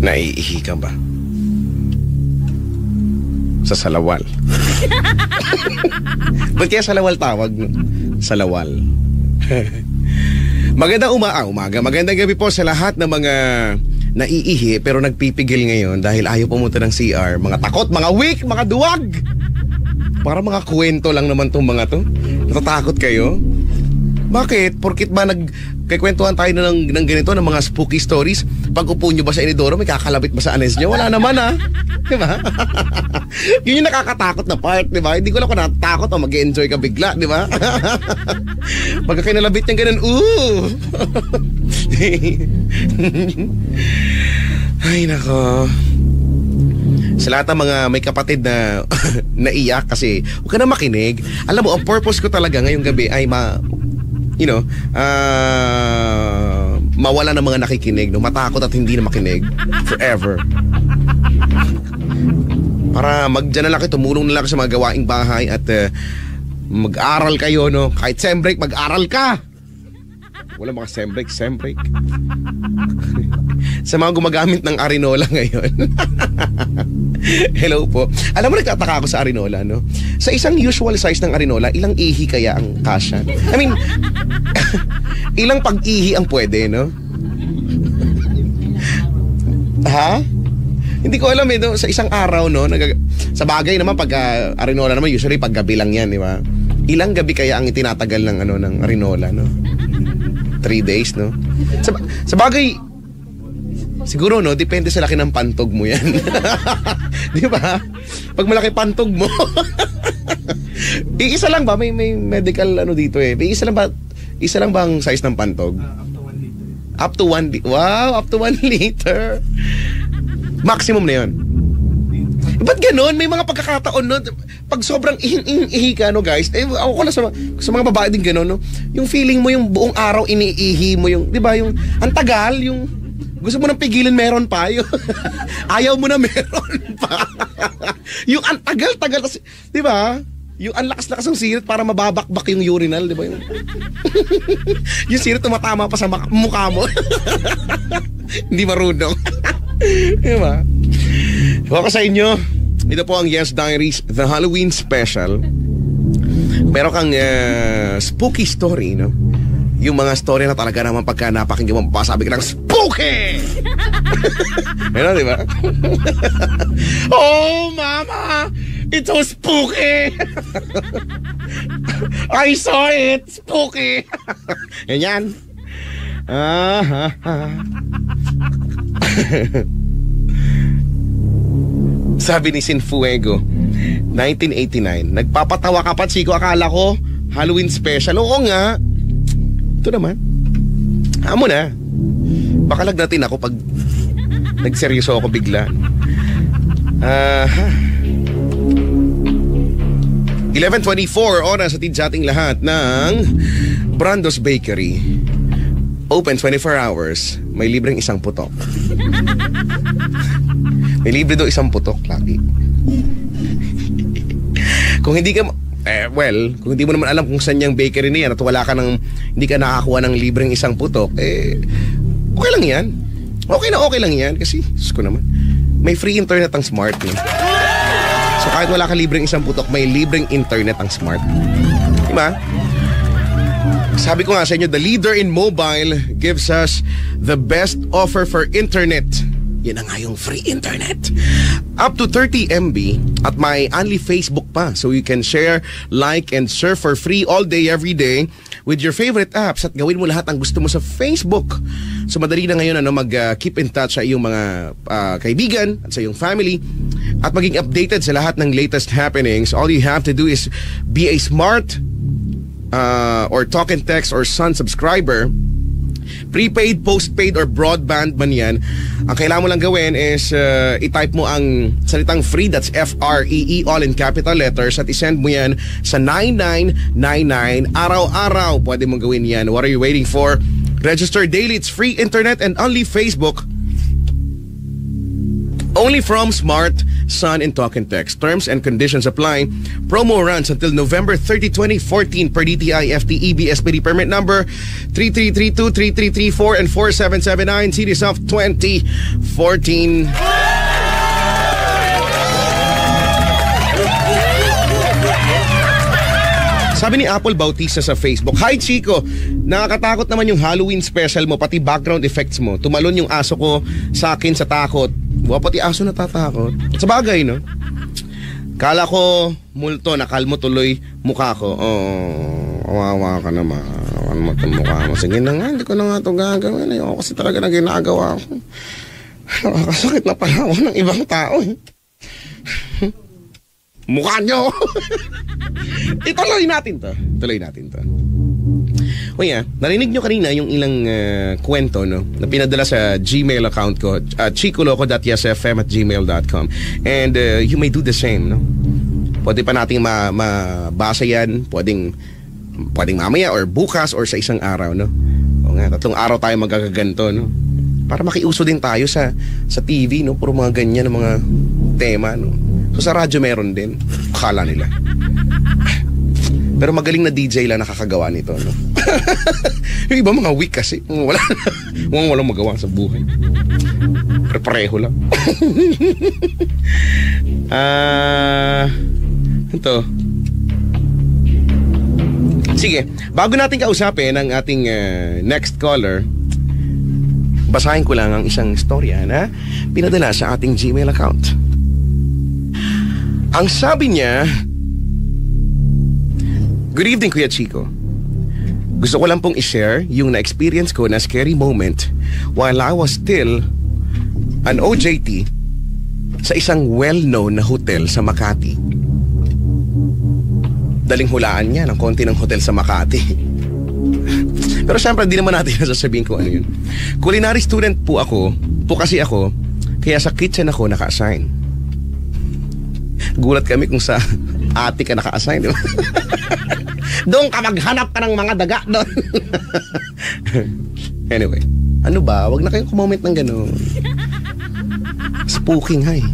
Naiihi ka ba? Sa salawal. Ba't kaya salawal tawag? No? Salawal. Magandang umaga. Magandang gabi po sa lahat ng mga naiihi pero nagpipigil ngayon dahil ayaw pumunta ng CR. Mga takot, mga weak, mga duwag. Para mga kwento lang naman tong mga to. Natatakot kayo? Bakit? Porkit ba nagkikwentuhan tayo ng ganito, ng mga spooky stories? Pag upo nyo ba sa inidoro, may kakalabit ba sa anes nyo? Wala naman Diba? Yun yung nakakatakot na part, diba? Hindi ko lang kung natatakot o mag-enjoy ka bigla, diba? Pagka kinalabit niyang ganun, Ay, nako. Sa lahat ng mga may kapatid na naiyak kasi huwag ka na makinig. Alam mo, ang purpose ko talaga ngayong gabi ay mawala ng mga nakikinig, no? Matakot at hindi na makinig forever. Para dyan na lang kayo, tumulong na lang sa mga gawaing bahay at mag-aral kayo, no? Kahit sem break, mag-aral ka. Wala mga sem break. Sa mga gumagamit ng Arinola ngayon. Hello po. Alam mo, nagtataka ako sa Arinola, no? Sa isang usual size ng Arinola, ilang ihi kaya ang kasya? I mean, ilang pag-ihi ang pwede, no? Ha? Hindi ko alam no? Sa isang araw, no? Sa bagay naman, pag Arinola naman, usually pag gabi lang yan, di ba? Ilang gabi kaya ang itinatagal ng Arinola, no? 3 days, no? Sa bagay, siguro, no? Depende sa laki ng pantog mo yan. Di ba? Pag malaki pantog mo. Isa lang ba? May medical dito eh. Isa lang ba ang size ng pantog? Up to 1 liter. Wow, up to 1 liter. Maximum na yun. Ba't ganun? May mga pagkakataon, no? Pag sobrang ihi ka, no, guys? Ako ko lang sa mga babae din ganun, no? Yung feeling mo yung buong araw iniihi mo yung, di ba? Yung, ang tagal, yung, gusto mo nang pigilin, meron pa. Yung, ayaw mo na meron pa. Yung ang tagal-tagal, di ba? Yung ang lakas-lakas ng sirit para mababakbak yung urinal, di ba? Yung sirit tumatama pa sa mukha mo. Hindi marunong. Di ba? Ako sa inyo, ito po ang Yes Diaries, the Halloween special. Meron kang spooky story, no? Yung mga story na talaga naman pagka napakinggan mo, mapasabi ka ng spooky! Meron, di ba? Oh, mama! It's so spooky! I saw it! Spooky! Yan. Sabi ni Sinfuego, 1989, nagpapatawa ka pa, Chico, akala ko Halloween special. Oo nga. Ito naman. Amo na. Baka lagnatin ako pag nagseryoso ako bigla. 11:24 oras sa ating lahat ng Brando's Bakery. Open 24 hours. May libreng isang putok. May libre daw isang putok lagi. Kung hindi ka kung hindi mo naman alam kung saan yung bakery na yan at wala ka hindi ka nakakuha ng libreng isang putok, okay lang yan. Okay lang yan kasi, Diyos ko naman, may free internet ang Smart. So kahit wala ka libreng isang putok, may libreng internet ang Smart. Diba? Sabi ko nga sa inyo, the leader in mobile gives us the best offer for internet. Yan na nga yung free internet. Up to 30 MB at may only Facebook pa. So you can share, like, and surf for free all day, every day with your favorite apps at gawin mo lahat ang gusto mo sa Facebook. So madali na ngayon mag-keep in touch sa iyong mga kaibigan at sa iyong family at maging updated sa lahat ng latest happenings. All you have to do is be a Smart or Talk and Text or Sun subscriber. Prepaid, postpaid, or broadband man yan. Ang kailangan mo lang gawin is i-type mo ang salitang free, that's F-R-E-E, all in capital letters, at isend mo yan sa 9999 araw-araw. Pwede mong gawin yan. What are you waiting for? Register daily. It's free internet and only Facebook. Only from Smart. Sun, and Talk and Text. Terms and conditions apply. Promo runs until November 30, 2014 per DTI FTEB SPD permit number 3332, 3334, and 4779, Series of 2014. Sabi ni Apple Bautista sa Facebook, "Hi Chico, nakakatakot naman yung Halloween special mo, pati background effects mo. Tumalon yung aso ko sa akin sa takot." Pati aso natatakot. Sa bagay, no? Kala ko multo, nakalmo tuloy mukha ko. Kawawa ka naman. Ano mo itong mukha mo? Sige na nga, hindi ko na nga ito gagawin. Ayoko kasi talaga na ginagawa ko. Nakakasakit na pala ako ng ibang tao. Mukha nyo! Ituloy natin to. O yeah, narinig nyo kanina yung ilang kwento, no, na pinadala sa Gmail account ko, chicoloco.yesfm@gmail.com. And you may do the same, no? Pwede pa nating mabasa yan, pwedeng mamaya or bukas or sa isang araw, no? O nga, 3 araw tayo magagaganto, no? Para makiuso din tayo sa TV, no? Puro mga ganyan ng mga tema, no? So sa radyo meron din. Akala nila. Pero magaling na DJ lang nakakagawa nito, no? Yung iba mga weak kasi. Walang magawa sa buhay. Pareho lang. Ito. Sige, bago natin kausapin ang ating next caller, basahin ko lang ang isang istorya na pinadala sa ating Gmail account. Ang sabi niya, "Good evening, Kuya Chico. Gusto ko lang pong i-share yung na-experience ko na scary moment while I was still an OJT sa isang well-known na hotel sa Makati." Daling hulaan niya ng konti ng hotel sa Makati. Pero syempre, hindi naman natin nasasabihin ko ano yun. Culinary student po kasi ako, kaya sa kitchen ako naka-assign. Gulat kami kung sa ate ka naka-assign, di ba? Doon ka maghanap ka ng mga daga doon. Anyway, ano ba? Wag na kayong kumoment ng gano'n. Spooking, hay.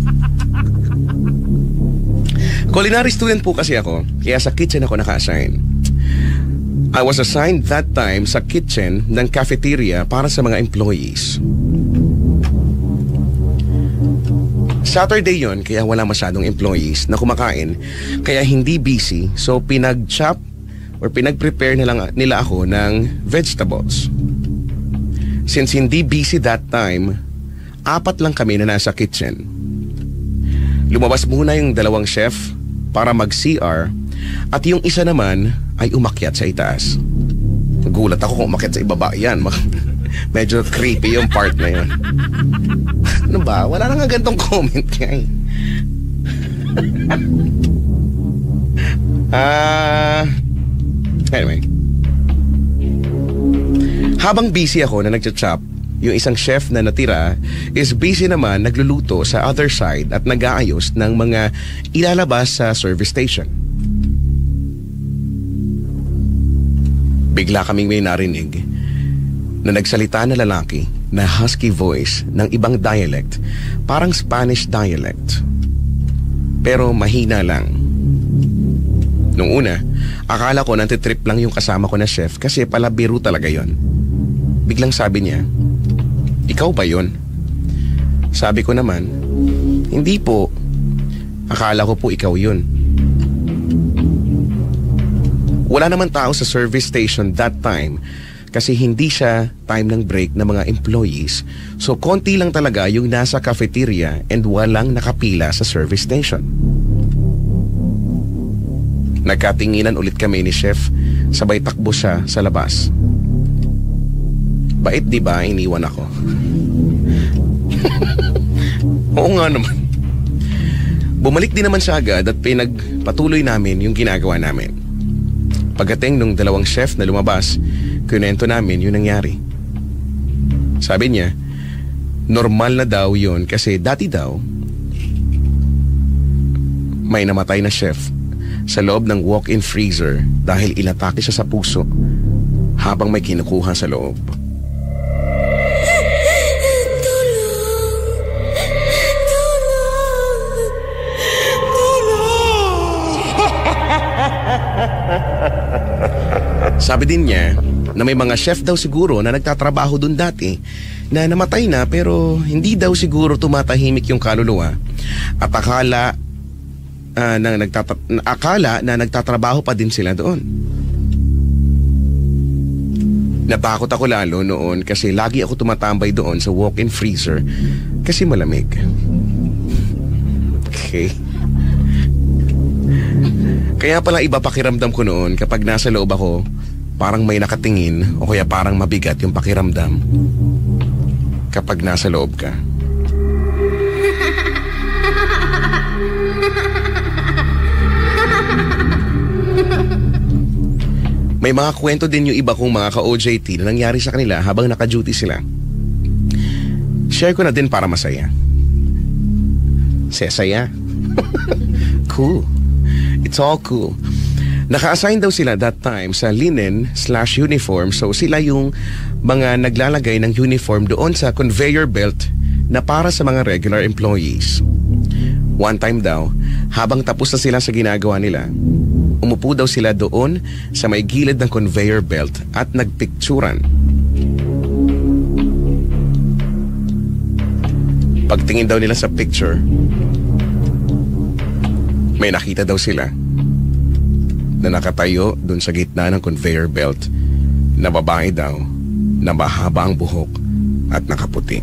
Culinary student po kasi ako, kaya sa kitchen ako naka-assign. I was assigned that time sa kitchen ng cafeteria para sa mga employees. Saturday yon, kaya wala masyadong employees na kumakain, kaya hindi busy, so pinag-chop or pinag-prepare nila ako ng vegetables. Since hindi busy that time, 4 lang kami na nasa kitchen. Lumabas muna yung 2 chef para mag-CR at yung isa naman ay umakyat sa itaas. Nagulat ako kung umakyat sa ibaba yan. Medyo creepy yung part na yun. Ano ba? Wala na nga gantong comment nga eh. Anyway. Habang busy ako na nagcha-chop, yung isang chef na natira is busy naman nagluluto sa other side at nag-aayos ng mga ilalabas sa service station. Bigla kaming may narinig na nagsalita na lalaki na husky voice ng ibang dialect, parang Spanish dialect. Pero mahina lang. Nung una, akala ko nantitrip lang yung kasama ko na chef kasi pala biro talaga yon. Biglang sabi niya, "Ikaw ba yon?" Sabi ko naman, "Hindi po. Akala ko po ikaw yun." Wala naman tao sa service station that time kasi hindi siya time ng break ng mga employees. So konti lang talaga yung nasa cafeteria and walang nakapila sa service station. Nagkatinginan ulit kami ni chef, sabay takbo siya sa labas. Bait di ba, iniwan ako? Oo nga naman. Bumalik din naman siya agad at pinagpatuloy namin yung ginagawa namin. Pagdating nung 2 chef na lumabas, kunento namin yung nangyari. Sabi niya, normal na daw yun kasi dati daw may namatay na chef sa loob ng walk-in freezer dahil inatake siya sa puso habang may kinukuha sa loob. Sabi din niya na may mga chef daw siguro na nagtatrabaho dun dati na namatay na pero hindi daw siguro tumatahimik yung kaluluwa at akala na nagtatrabaho pa din sila doon. Natakot ako lalo noon kasi lagi ako tumatambay doon sa walk-in freezer kasi malamig. Okay. Kaya pala iba pakiramdam ko noon kapag nasa loob ako, parang may nakatingin o kaya parang mabigat yung pakiramdam kapag nasa loob ka. May mga kwento din yung iba kong mga ka-OJT na nangyari sa kanila habang naka-duty sila. Share ko na din para masaya. Sesaya. Cool. It's all cool. Naka-assign daw sila that time sa linen/uniform, so sila yung mga naglalagay ng uniform doon sa conveyor belt na para sa mga regular employees. One time daw, habang tapos na sila sa ginagawa nila, umupo daw sila doon sa may gilid ng conveyor belt at nagpicturan. Pagtingin daw nila sa picture, may nakita daw sila na nakatayo doon sa gitna ng conveyor belt na babae daw na mahaba ang buhok at nakaputi.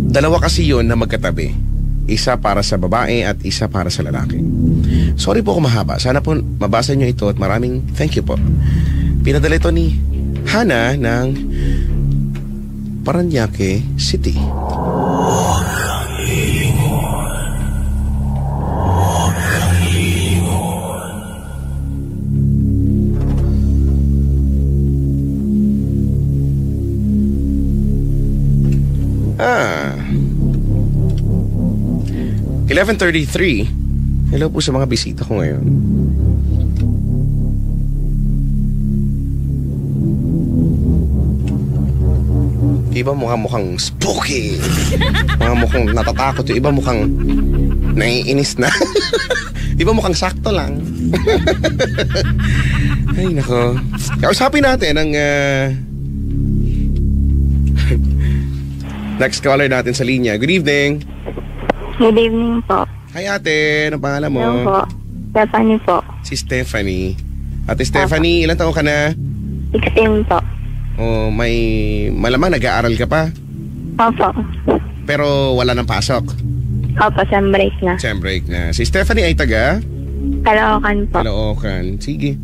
Dalawa kasi yun na magkatabi. Isa para sa babae at isa para sa lalaki. Sorry po kung mahaba. Sana po mabasa nyo ito at maraming thank you po. Pinadala ito ni Hana ng Paranaque City. Ah. 11:33. Hello po sa mga bisita ko ngayon. Iba mukhang spooky. Mga mukhang natatakot. Yung iba mukhang naiinis na. Iba mukhang sakto lang. Ay nako. Kausapin natin ang next caller natin sa linya. Good evening. Good evening po. Hi ate, anong pangalan mo? Hello po. Stephanie po. Si Stephanie. Ate Stephanie, ilan taon ka na? 16 po. Oh, malamang nag-aaral ka pa? Opo. Pero wala nang pasok? Opo, sem break na. Sem break na. Si Stephanie ay taga? Caloocan po. Caloocan. Sige.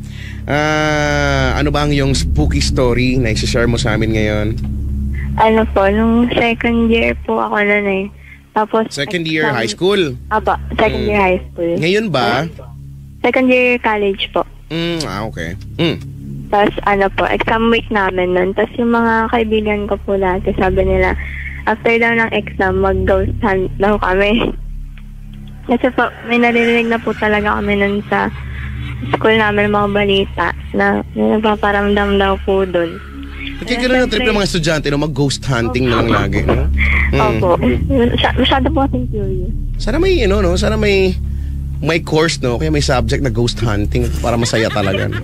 Ano ba ang iyong spooky story na i-share mo sa amin ngayon? Ano po, nung second year po ako nun eh. Tapos, second year high school? Opo, second year high school. Ngayon ba? Second year college po. Okay. Tapos ano po, exam week namin nun. Tapos yung mga kaibigan ko po dati, sabi nila, after daw ng exam, mag-ghost hunt daw kami. Kasi po, may naririnig na po talaga kami nun sa school namin mga balita na nagpaparamdam daw po dun. Kasi gano'n ang trip ng mga estudyante, no? Mag-ghost hunting na lang lagi, no? Opo. Masyado po kasing curious. Sana may, no? Sana may course, no? Kaya may subject na ghost hunting para masaya talaga, no?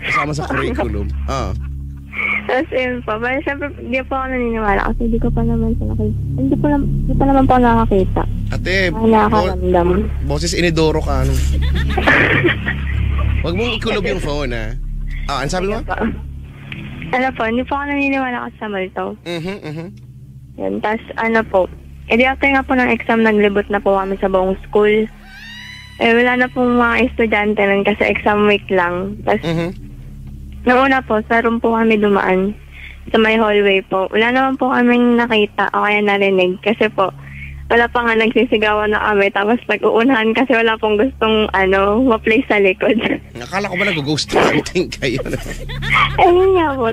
Kasama sa curriculum. Tapos yun po. Pero syempre, hindi po ako naniniwala kasi hindi pa naman po ako nakakita. Ate, nakakaramdam. Boses inidoro ka, no? Huwag mong ikulob yung phone, ha? Ano sabi mo? Ano po, hindi po ako naniniwala kasi sa multo. Yan, tapos ano po, edi after nga po ng exam, naglibot na po kami sa buong school. Wala na po mga estudyante nun kasi exam week lang. Tapos, noong una po, sa room po kami dumaan sa may hallway po. Wala naman po kaming nakita o kaya narinig kasi po, wala pa nga nagsisigawan na kami. Tapos nag-uunahan kasi wala pong gustong ma-play sa likod. Nakala ko ba nag-ghost hunting kayo? Ayun nga po.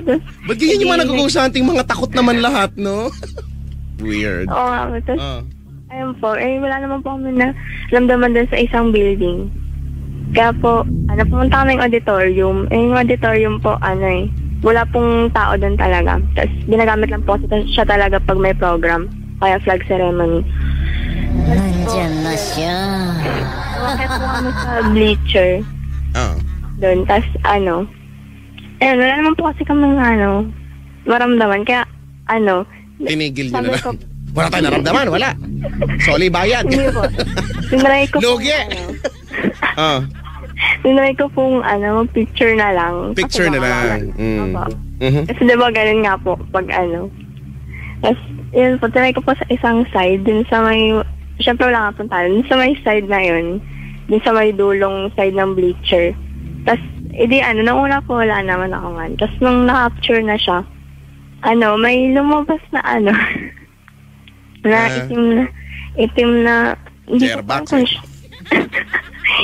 Ba't ganyan yung mga nag-ghost hunting? Mga takot naman lahat, no? Weird. Oo nga po. Ayun po. Wala naman po kami na ramdaman doon sa isang building. Kaya po, pumunta kaming auditorium. Yung auditorium po, wala pong tao doon talaga. Tapos ginagamit lang po siya talaga pag may program. Kaya flag ceremony. Nandyan na siya. Bakit po kami sa bleacher? Doon, tas ayun, wala naman po kasi kaming maramdaman. Kaya tinigil nyo na lang. Wala tayong naramdaman, wala. Soli bayad. Hindi po. Tinry ko Lugi. Tinry ko pong picture na lang. Picture na lang. Kasi diba ganun nga po pag Tapos yun po, tinry ko po sa isang side, dun sa may, syempre wala nga punta, dun sa may side na yun, dun sa may dulong side ng bleacher. Tapos, nung una po wala naman ako nga. Tapos nung na-capture na siya, may lumabas na na itim na, hindi po siya.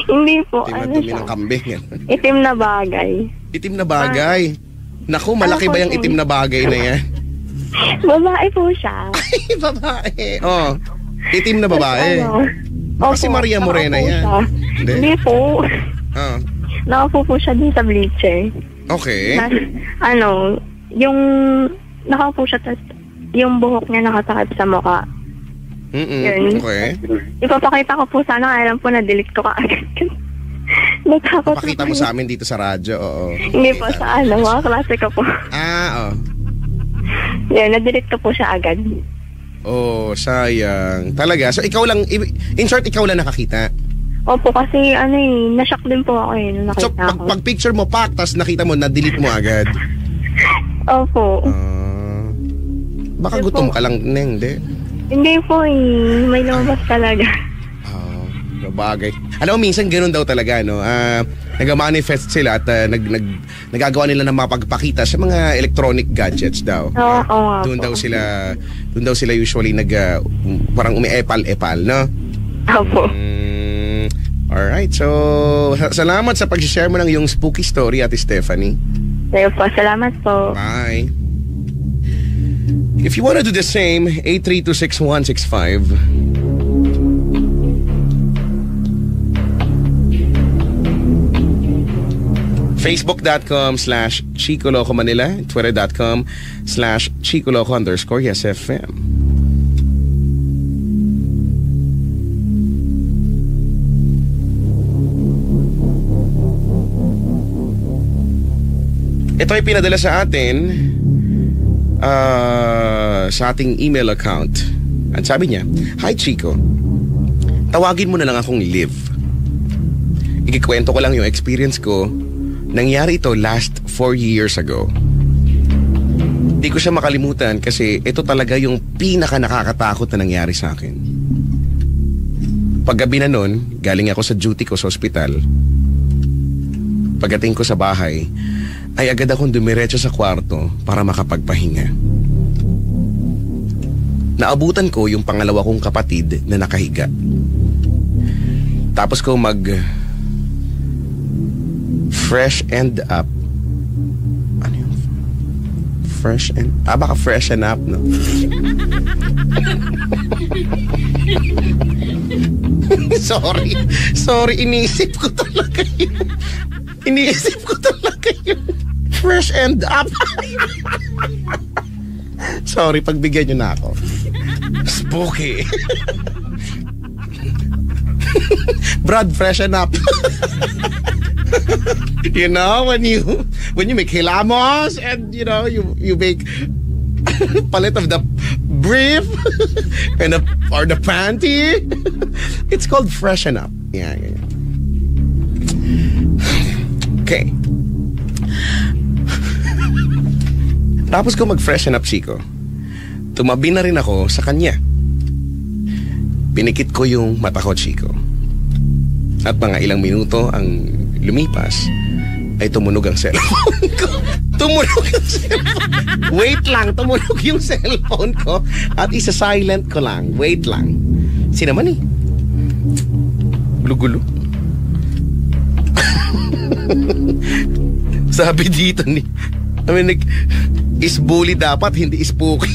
Hindi po, siya. Ng kambing. Itim na bagay. Itim na bagay? Naku, malaki ba yung itim na bagay na yan? Babae po siya. Ay, babae. Itim na babae. Kasi Maria Morena yan. Hindi po. Nakaupo po siya din sa bleacher. Okay. Yung nakaupo siya, tas yung buhok niya nakatakip sa mukha. Yun. Okay. Ipapakita ko po sana, kaya lang po na-delete ko kaagad. Pakita mo sa amin dito sa radyo, oo. Hindi po sa mga klase ko po. Yan, na-delete ko po siya agad. Sayang. Talaga? So ikaw lang, in short, ikaw lang nakakita? Opo, kasi na-shock din po ako nung nakita ko. So pag picture mo pa, tas nakita mo, na-delete mo agad? Opo. Baka gutom ka lang, Neng, Hindi po may lumabas talaga. Bagay. Alam mo, minsan ganoon daw talaga, nag-manifest sila at nagagawa nila ng mapagpakita sa mga electronic gadgets daw. Doon daw sila usually parang umi-epal-epal, no? Opo. Alright, so salamat sa pag-share mo ng iyong spooky story, Ate Stephanie. Salamat po. Bye. If you wanna do the same, 8326165. Facebook.com/Chico Loco Manila, Twitter.com/ChicoLoco_YesFM. Ito ay pinadala sa atin sa ating email account. At sabi niya, "Hi Chico, tawagin mo na lang akong Liv. Ikikwento ko lang yung experience ko. Nangyari ito last 4 years ago. Di ko siya makalimutan kasi ito talaga yung pinaka nakakatakot na nangyari sa akin. Paggabi na nun, galing ako sa duty ko sa ospital. Pagdating ko sa bahay, ay agad akong dumiretso sa kwarto para makapagpahinga. Naabutan ko yung pangalawa kong kapatid na nakahiga. Tapos ko fresh and up. Ano yung fresh and... baka fresh and up, no? Sorry, iniisip ko talaga yun. Fresh and up. Sorry, pagbigyan nyo na ako. Spooky. Brad, fresh and up. You know, when you make hilamos and you make palit of the brief and or the panty, it's called freshen up. Yeah. Okay. Tapos ko mag-freshen up, Chico, tumabi na rin ako sa kanya. Pinikit ko yung mata ko, Chico. At mga ilang minuto ang lumipas, ay tumunog ang cellphone ko. Wait lang, tumunog yung cellphone ko at isa-silent ko lang. Wait lang. Sino man Gulo-gulo. Sabi dito is bully dapat, hindi is spooky.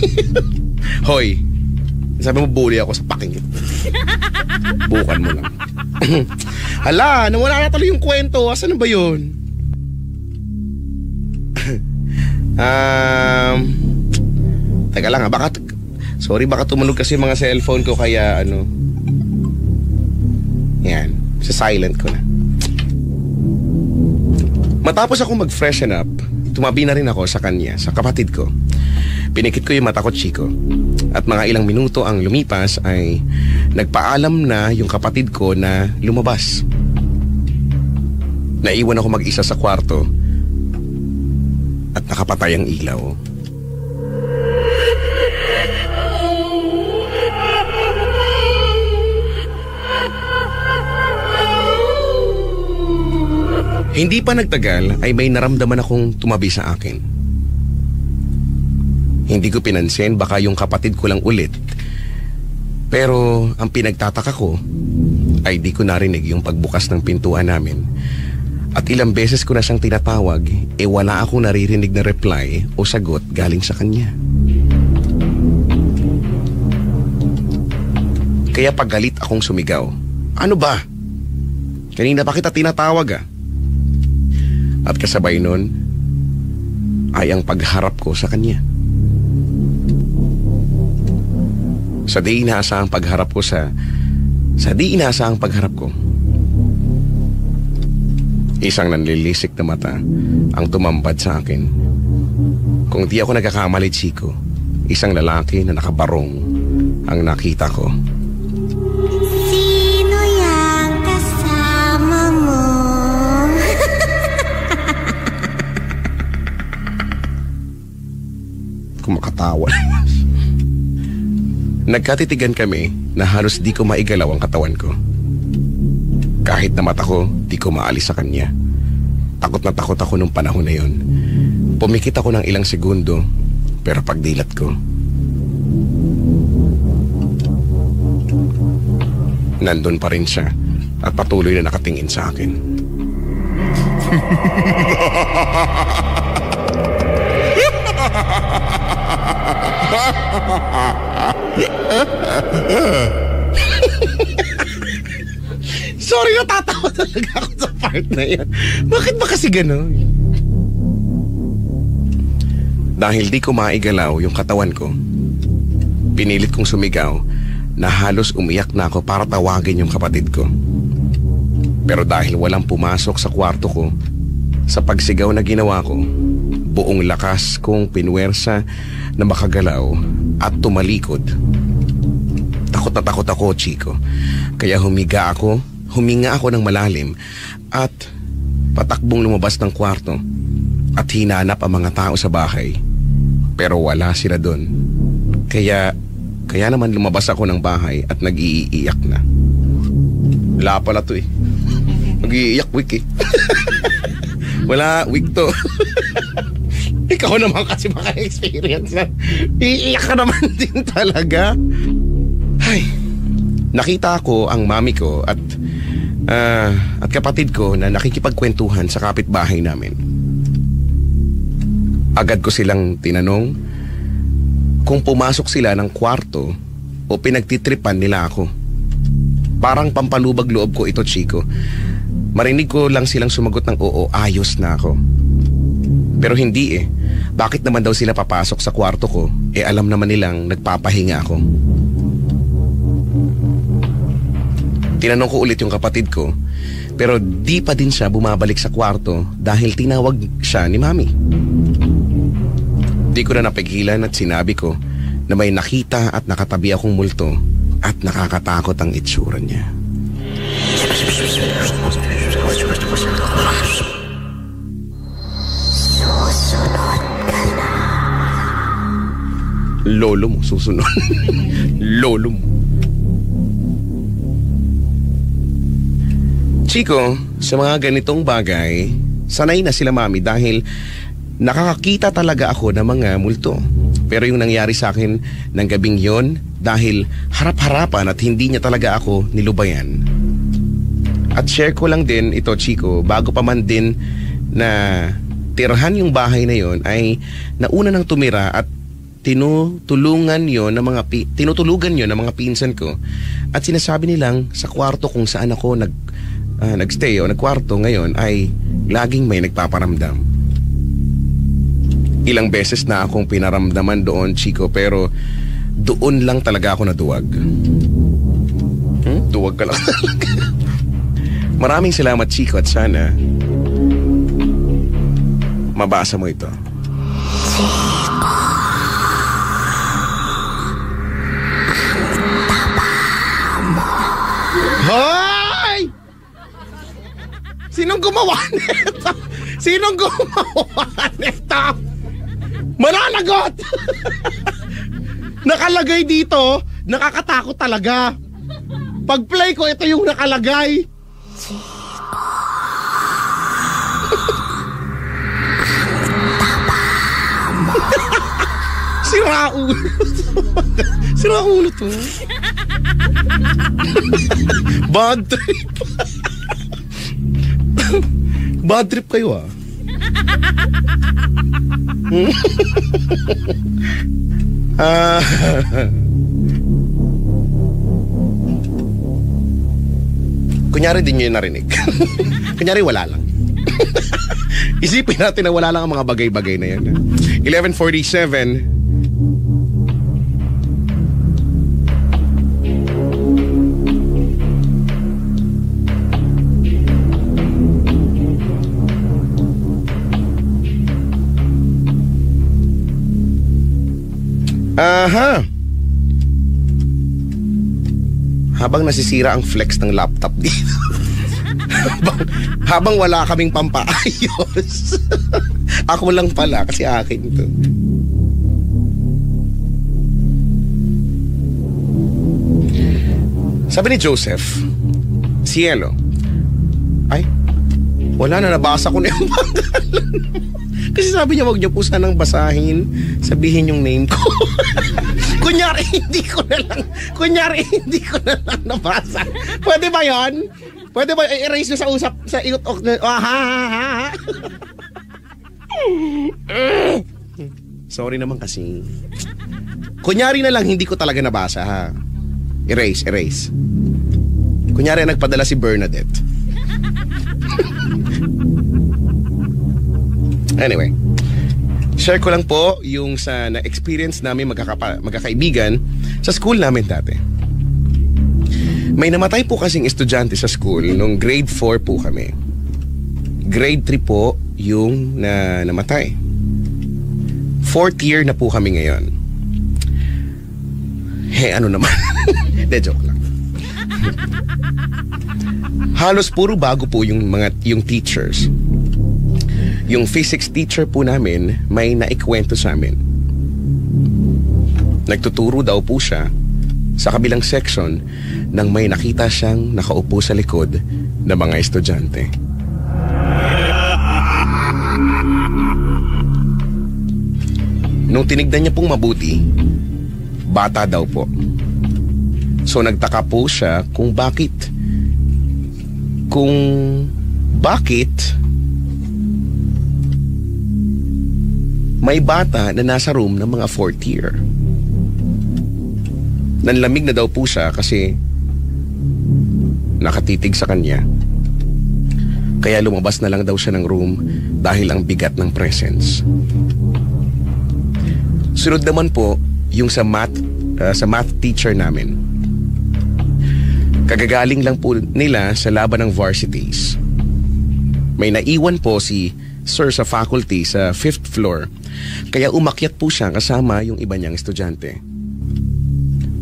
Hoy, sabi mo bully ako sa pakinggan. Bukan mo lang. Hala, nawala na tuloy yung kwento. Asan na ba yun? Teka lang baka tumunog kasi mga cellphone ko kaya Yan, sa silent ko na. Matapos ako mag-freshen up, tumabi na rin ako sa kanya, sa kapatid ko. Pinikit ko yung mata ko, Chico. At mga ilang minuto ang lumipas ay nagpaalam na yung kapatid ko na lumabas. Naiwan ako mag-isa sa kwarto at nakapatay ang ilaw. Hindi pa nagtagal ay may naramdaman akong tumabi sa akin. Hindi ko pinansin, baka yung kapatid ko lang ulit. Pero ang pinagtataka ko ay di ko narinig yung pagbukas ng pintuan namin. At ilang beses ko na siyang tinatawag, wala akong naririnig na reply o sagot galing sa kanya. Kaya paggalit akong sumigaw, "Ano ba? Kanina pa kita tinatawag At kasabay nun ay ang pagharap ko sa kanya. Sa di inaasahang pagharap ko isang nanlilisik na mata ang tumambad sa akin. Kung di ako nagkakamali, Chico, isang lalaki na nakabarong ang nakita ko. Sino yang kasama mo? Kumakatawa. Nagkatitigan kami na halos di ko maigalaw ang katawan ko. Kahit na mata ko, di ko maalis sa kanya. Takot na takot ako nung panahon na yon. Pumikit ako ng ilang segundo, pero pagdilat ko, nandun pa rin siya at patuloy na nakatingin sa akin. Sorry, natatawa talaga ako sa part na yan. Bakit ba kasi gano'n? Dahil di ko maigalaw yung katawan ko, pinilit kong sumigaw na halos umiyak na ako para tawagin yung kapatid ko. Pero dahil walang pumasok sa kwarto ko, sa pagsigaw na ginawa ko, buong lakas kong pinwersa na makagalaw at tumalikod. Takot na takot ako, Chico. Kaya huminga ako ng malalim at patakbong lumabas ng kwarto at hinanap ang mga tao sa bahay. Pero wala sila doon. Kaya naman lumabas ako ng bahay at nag-iiyak na. Wala pala to Nag-iiyak week Wala week to. Ikaw naman kasi maka-experience na. Iiyak ka naman din talaga. Ay, nakita ko ang mami ko at kapatid ko na nakikipagkwentuhan sa kapitbahay namin. Agad ko silang tinanong kung pumasok sila ng kwarto o pinagtitripan nila ako. Parang pampalubag loob ko ito, Chico. Marinig ko lang silang sumagot ng oo, ayos na ako. Pero hindi Bakit naman daw sila papasok sa kwarto ko? Alam naman nilang nagpapahinga ako. Tinanong ko ulit yung kapatid ko, pero di pa din siya bumabalik sa kwarto dahil tinawag siya ni Mami. Di ko na napigilan at sinabi ko na may nakita at nakatabi akong multo at nakakatakot ang itsura niya. Susunod ka na. Lolo mo, susunod. Lolo mo. Chico, sa mga ganitong bagay, sanay na sila Mami dahil nakakakita talaga ako ng mga multo. Pero yung nangyari sa akin ng gabing yon, dahil harap-harapan at hindi niya talaga ako nilubayan. At share ko lang din ito, Chico, bago pa man din na tirahan yung bahay na yon ay nauna nang tumira at tinutulugan yon ng mga pinsan ko. At sinasabi nilang sa kwarto kung saan ako nagstay o nagkwarto ngayon ay laging may nagpaparamdam. Ilang beses na akong pinaramdaman doon, Chico, pero doon lang talaga ako naduwag. duwag ka lang. Maraming salamat, Chico, at sana mabasa mo ito. Chico. Hoy! Sinong gumawa nito? Sinong gumawa nito? Mananagot! Nakalagay dito, nakakatakot talaga. Pag-play ko, ito yung nakalagay. Chico. Siraulo. Siraulo to. Bad trip. Bad trip kayo ah. Kunyari din nyo yung narinig. Kunyari wala lang. Isipin natin na wala lang ang mga bagay-bagay na yan. 11:47. Aha. Habang nasisira ang flex ng laptop dito. habang wala kaming pampaayos. Ako lang pala kasi akin ito. Sabi ni Joseph, Cielo, ay, wala na, nabasa ko na yung pangalan. Kasi sabi niya, wag niyo po sanang basahin, sabihin yung name ko. Kunyari hindi ko na lang nabasa. Pwede ba yon? Pwede ba i-erase nyo sa usap, sa iot-ok na, Sorry naman kasi. Kunyari na lang hindi ko talaga nabasa, ha? Erase. Kunyari nagpadala si Bernadette. Anyway, share ko lang po yung sa na-experience namin magkakaibigan sa school namin dati. May namatay po kasing estudyante sa school nung grade 4 po kami. Grade 3 po yung namatay. 4th year na po kami ngayon. Ano naman? De, joke lang. Halos puro bago po yung teachers. Yung physics teacher po namin may naikwento sa amin. Nagtuturo daw po siya sa kabilang section nang may nakita siyang nakaupo sa likod ng mga estudyante. Nung tinignan niya pong mabuti, bata daw po. So nagtaka po siya kung bakit may bata na nasa room ng mga 4th year. Nanlamig na daw po siya kasi nakatitig sa kanya. Kaya lumabas na lang daw siya ng room dahil ang bigat ng presence. Sunod naman po yung sa math teacher namin. Kagagaling lang po nila sa laban ng varsities. May naiwan po si Sir sa faculty sa 5th floor, kaya umakyat po siya kasama yung iba niyang estudyante.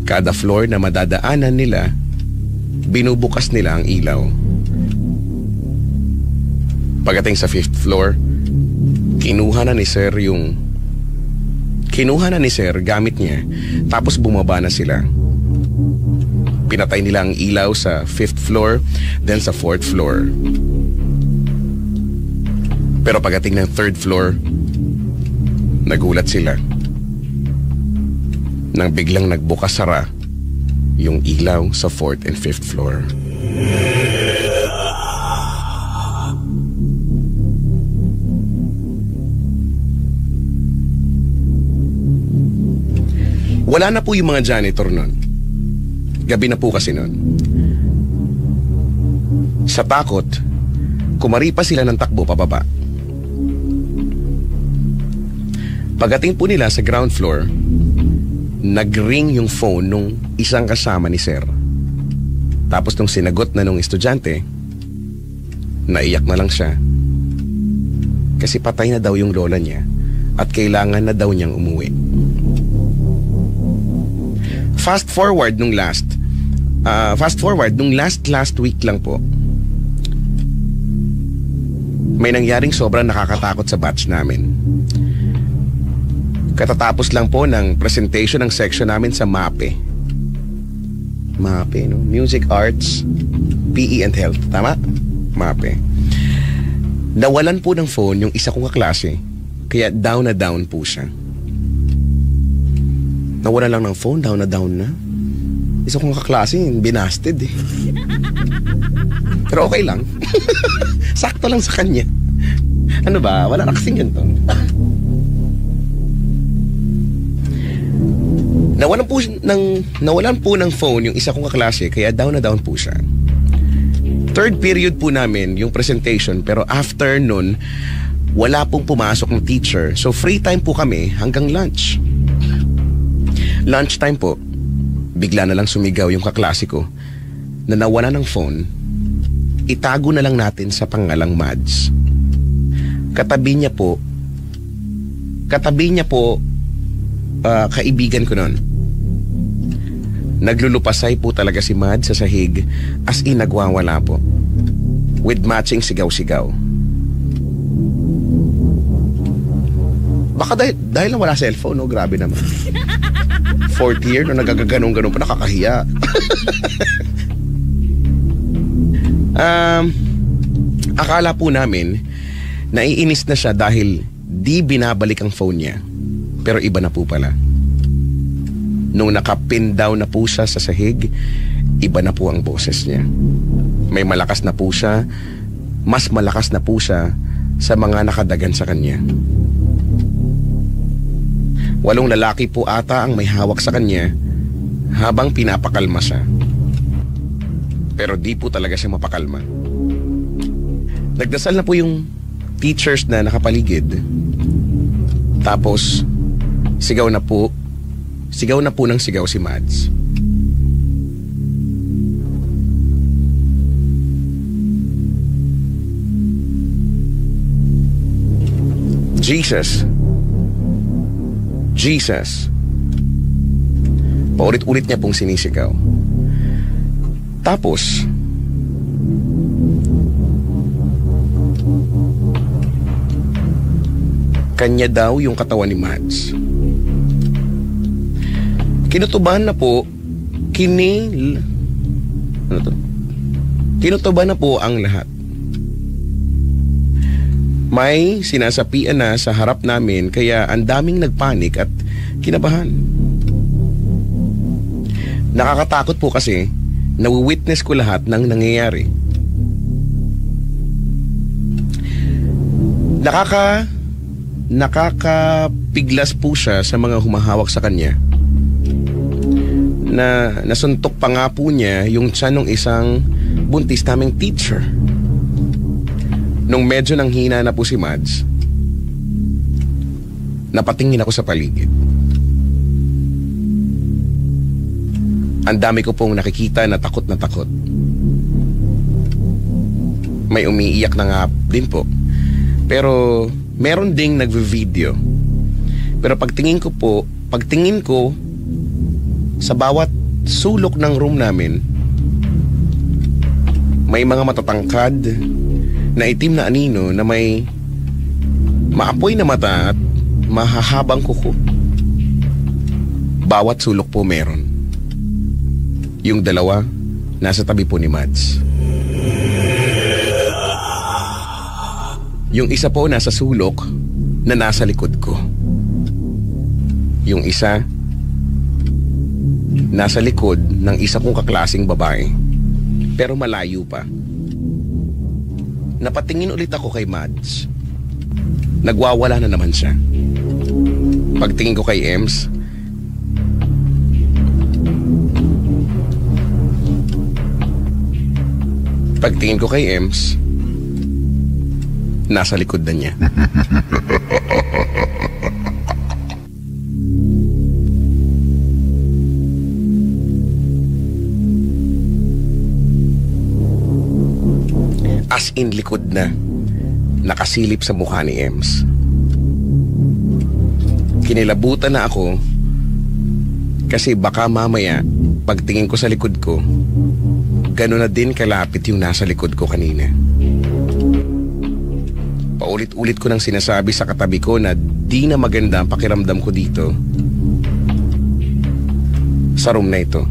Kada floor na madadaanan nila, binubukas nila ang ilaw. Pagdating sa 5th floor, kinuha na ni Sir gamit niya, tapos bumaba na sila. Pinatay nila ang ilaw sa 5th floor, then sa 4th floor. Pero pagdating ng 3rd floor, nagulat sila nang biglang nagbukas-sara yung ilaw sa 4th and 5th floor. Wala na po yung mga janitor nun. Gabi na po kasi nun. Sa takot, kumaripa sila ng takbo pababa. Pagdating po nila sa ground floor, nag-ring yung phone nung isang kasama ni Sir. Tapos nung sinagot na nung estudyante, naiyak na lang siya. Kasi patay na daw yung lola niya at kailangan na daw niyang umuwi. Fast forward nung last week lang po, may nangyaring sobrang nakakatakot sa batch namin. Katatapos lang po ng presentation ng section namin sa MAPE. MAPE, no? Music, Arts, PE and Health. Tama? MAPE. Nawalan po ng phone yung isa kong kaklase. Kaya down na down po siya. Nawalan lang ng phone, down na. Isa kong kaklase, binasted eh. Pero okay lang. Sakto lang sa kanya. Ano ba? Wala na kasing ganito. Nawalan po ng phone yung isa kong kaklase, kaya down na down po siya. Third period po namin yung presentation, pero after nun, wala pong pumasok ng teacher. So free time po kami hanggang lunch. Lunchtime po, bigla na lang sumigaw yung kaklase ko na nawala ng phone. Itago na lang natin sa pangalang Mads. Katabi niya po, kaibigan ko nun. Naglulupasay po talaga si Mads sa sahig, as in nagwawala po. With matching sigaw-sigaw. Baka dahil na wala cellphone, no? Grabe naman. Fourth year, no? Nagagaganong-ganon pa, nakakahiya. Akala po namin naiinis na siya dahil di binabalik ang phone niya. Pero iba na po pala. Nung nakapin down na po siya sa sahig, iba na po ang boses niya. May malakas na po siya, mas malakas na po siya sa mga nakadagan sa kanya. 8 lalaki po ata ang may hawak sa kanya habang pinapakalma siya. Pero di po talaga siya mapakalma. Nagdasal na po yung teachers na nakapaligid. Tapos sigaw na po ng sigaw si Mads. Jesus. Jesus. Paulit-ulit niya pong sinisigaw. Tapos kanya daw yung katawan ni Mads. Kinutuban na po Kinutuban na po ang lahat. May sinasapian na sa harap namin, kaya ang daming nagpanik at kinabahan. Nakakatakot po kasi nawi-witness ko lahat ng nangyayari. Nakakapiglas po siya sa mga humahawak sa kanya. Na nasuntok pa nga po niya yung tiyan ng isang buntis naming teacher. Nung medyo nang hina na po si Mads, napatingin ako sa paligid. Ang dami ko pong nakikita na takot na takot. May umiiyak na nga din po. Pero meron ding nagve-video. Pero pagtingin ko sa bawat sulok ng room namin, may mga matatangkad na itim na anino na may maapoy na mata at mahahabang kuko. Bawat sulok po meron. Yung dalawa nasa tabi po ni Mads. Yung isa po nasa sulok na nasa likod ko. Yung isa nasa likod ng isa kong kaklaseng babae, pero malayo pa. Napatingin ulit ako kay Mads. Nagwawala na naman siya. Pagtingin ko kay Ems, nasa likod na niya. As in likod na. Nakasilip sa mukha ni Ems. Kinilabutan na ako kasi baka mamaya pagtingin ko sa likod ko, gano'n na din kalapit yung nasa likod ko kanina. Paulit-ulit ko nang sinasabi sa katabi ko na di na maganda ang pakiramdam ko dito sa room na ito,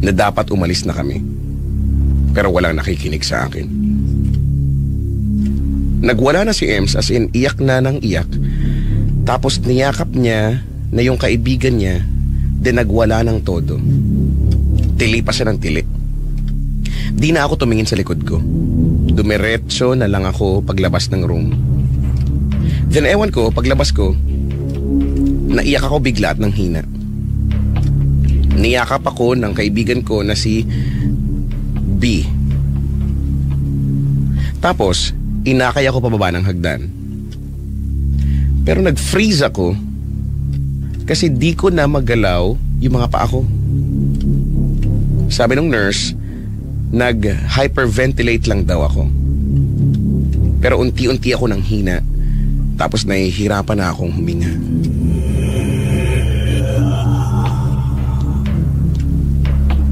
na dapat umalis na kami. Pero walang nakikinig sa akin. Nagwala na si Ems, as in iyak na ng iyak. Tapos niyakap niya na yung kaibigan niya, then nagwala ng todo. Tili pa siya ng tili. Di na ako tumingin sa likod ko. Dumiretso na lang ako paglabas ng room. Then ewan ko, paglabas ko, naiyak ako bigla at nang hina. Niyakap ako ng kaibigan ko na si B. Tapos, inakay ako pababa ng hagdan. Pero nag-freeze ako kasi di ko na magalaw yung mga paa ko. Sabi ng nurse, nag-hyperventilate lang daw ako. Pero unti-unti ako nang hina. Tapos nahihirapan na akong huminga.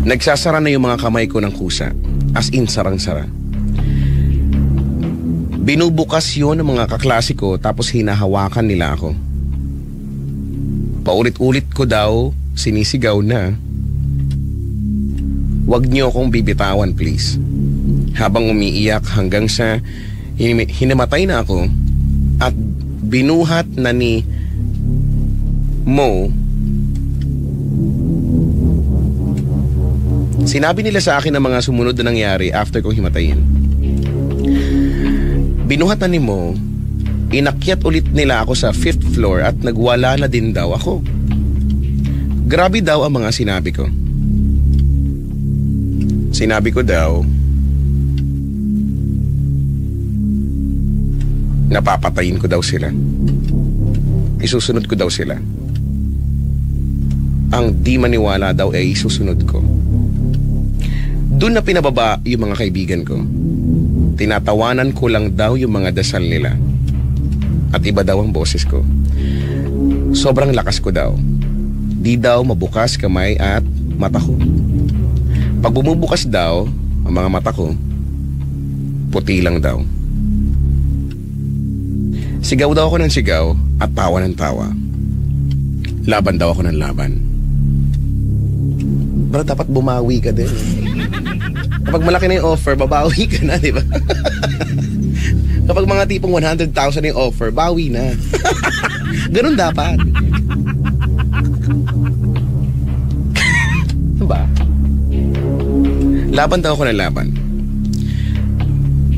Nagsasara na yung mga kamay ko ng kusa. As in, sarang-sara. Binubukas yun ng mga kaklase ko tapos hinahawakan nila ako. Paulit-ulit ko daw sinisigaw na, "Wag niyo akong bibitawan, please." Habang umiiyak hanggang sa hinamatay na ako at binuhat na ni Mo. Sinabi nila sa akin ang mga sumunod na nangyari after kong himatayin. Binuhat na ni Mo, inakyat ulit nila ako sa 5th floor at nagwala na din daw ako. Grabe daw ang mga sinabi ko. Sinabi ko daw, napapatayin ko daw sila. Isusunod ko daw sila. Ang di maniwala daw ay isusunod ko. Doon na pinababa yung mga kaibigan ko. Tinatawanan ko lang daw yung mga dasal nila. At iba daw ang boses ko. Sobrang lakas ko daw. Di daw mabukas kamay at mata ko. Pag bumubukas daw ang mga mata ko, puti lang daw. Sigaw daw ako ng sigaw at tawa ng tawa. Laban daw ako ng laban. Pero dapat bumawi ka din. Kapag malaki na yung offer, babawi ka na, di ba? Kapag mga tipong 100,000 yung offer, bawi na. Ganun dapat. Diba? Laban daw ako ng laban.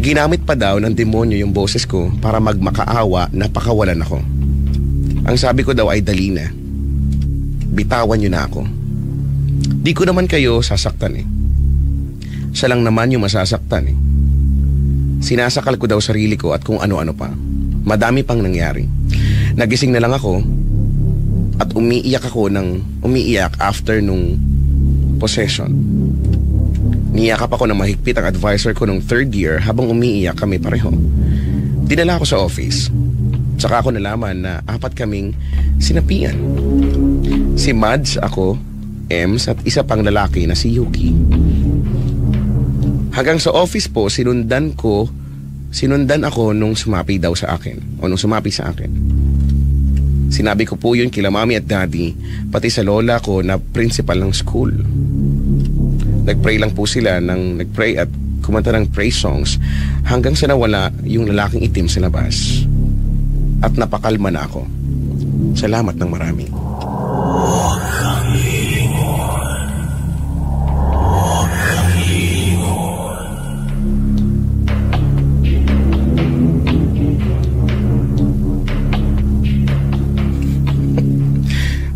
Ginamit pa daw ng demonyo yung boses ko para magmakaawa na pakawalan ako. Ang sabi ko daw ay dali na. Bitawan nyo na ako. Di ko naman kayo sasaktan eh. Siya lang naman yung masasaktan eh. Sinasakal ko daw sarili ko at kung ano-ano pa. Madami pang nangyari. Nagising na lang ako at umiiyak after nung possession. Niyakap ako ng mahigpit ang advisor ko nung 3rd year habang umiiyak kami pareho. Dinala ako sa office. Saka ako nalaman na 4 kaming sinapian. Si Mads, ako, Ems at isa pang lalaki na si Yuki. Hanggang sa office po, sinundan ako nung sumapi daw sa akin o nung sumapi sa akin. Sinabi ko po yun kila mami at daddy, pati sa lola ko na principal ng school. Nagpray lang po sila nagpray at kumanta ng praise songs hanggang sa nawala yung lalaking itim sa labas. At napakalma na ako. Salamat ng marami.